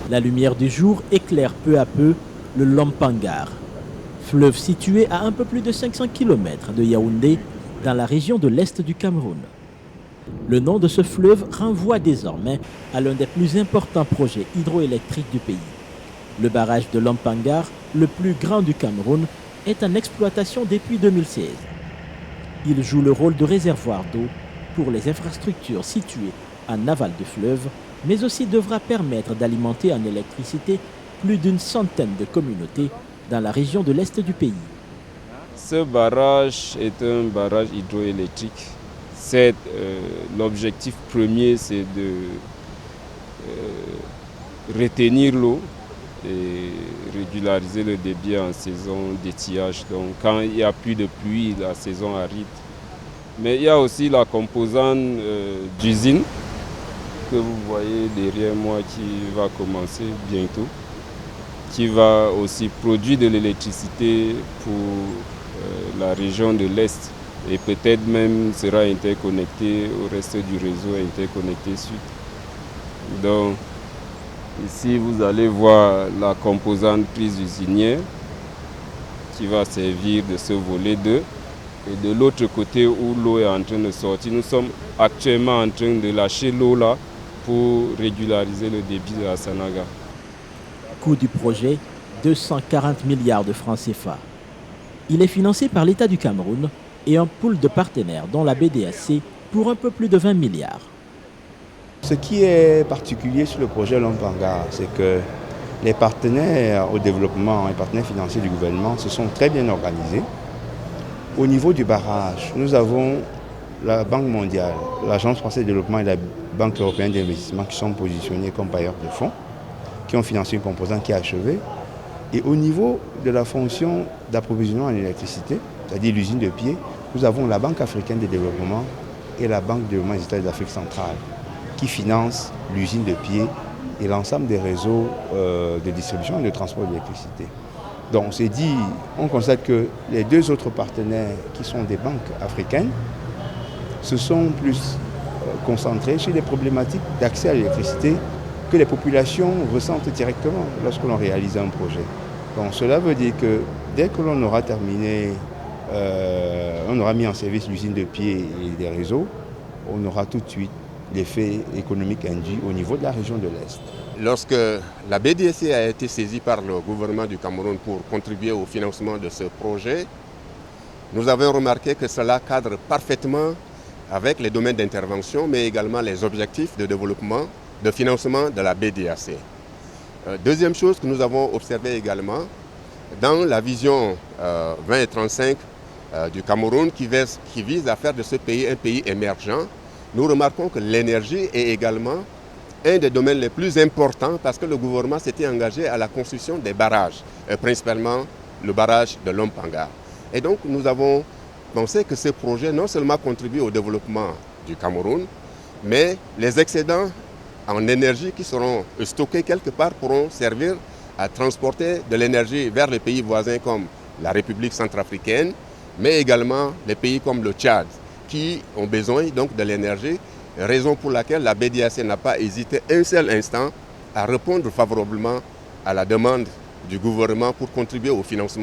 La lumière du jour éclaire peu à peu le Lompangar, fleuve situé à un peu plus de 500 km de Yaoundé, dans la région de l'Est du Cameroun. Le nom de ce fleuve renvoie désormais à l'un des plus importants projets hydroélectriques du pays. Le barrage de Lompangar, le plus grand du Cameroun, est en exploitation depuis 2016. Il joue le rôle de réservoir d'eau pour les infrastructures situées en aval du fleuve, mais aussi devra permettre d'alimenter en électricité plus d'une centaine de communautés dans la région de l'Est du pays. Ce barrage est un barrage hydroélectrique. L'objectif premier, c'est de retenir l'eau et régulariser le débit en saison d'étiage. Donc quand il n'y a plus de pluie, la saison aride. Mais il y a aussi la composante d'usine que vous voyez derrière moi qui va commencer bientôt, qui va aussi produire de l'électricité pour la région de l'Est et peut-être même sera interconnecté au reste du réseau interconnecté sud. Donc ici vous allez voir la composante prise usinière qui va servir de ce volet 2. Et de l'autre côté où l'eau est en train de sortir, nous sommes actuellement en train de lâcher l'eau là pour régulariser le débit de la Sanaga. Coût du projet, 240 milliards de francs CFA. Il est financé par l'État du Cameroun et un pool de partenaires dont la BDAC pour un peu plus de 20 milliards. Ce qui est particulier sur le projet Lompangar, c'est que les partenaires au développement, les partenaires financiers du gouvernement se sont très bien organisés. Au niveau du barrage, nous avons la Banque mondiale, l'Agence française de développement et la Banque européenne d'investissement qui sont positionnés comme bailleurs de fonds, qui ont financé une composante qui est achevée. Et au niveau de la fonction d'approvisionnement en électricité, c'est-à-dire l'usine de pied, nous avons la Banque africaine de développement et la Banque de développement des États d'Afrique centrale qui financent l'usine de pied et l'ensemble des réseaux de distribution et de transport d'électricité. Donc on s'est dit, on constate que les deux autres partenaires qui sont des banques africaines se sont plus concentrés sur les problématiques d'accès à l'électricité que les populations ressentent directement lorsque l'on réalise un projet. Donc cela veut dire que dès que l'on aura terminé, on aura mis en service l'usine de pied et des réseaux, on aura tout de suite l'effet économique induit au niveau de la région de l'Est. Lorsque la BDAC a été saisie par le gouvernement du Cameroun pour contribuer au financement de ce projet, nous avons remarqué que cela cadre parfaitement avec les domaines d'intervention, mais également les objectifs de développement, de financement de la BDAC. Deuxième chose que nous avons observé également, dans la vision 2035 du Cameroun qui vise à faire de ce pays un pays émergent, nous remarquons que l'énergie est également un des domaines les plus importants parce que le gouvernement s'était engagé à la construction des barrages, principalement le barrage de Lompangar. Et donc nous avons pensé que ce projet non seulement contribue au développement du Cameroun, mais les excédents en énergie qui seront stockés quelque part pourront servir à transporter de l'énergie vers les pays voisins comme la République centrafricaine, mais également les pays comme le Tchad qui ont besoin donc de l'énergie. Raison pour laquelle la BDAC n'a pas hésité un seul instant à répondre favorablement à la demande du gouvernement pour contribuer au financement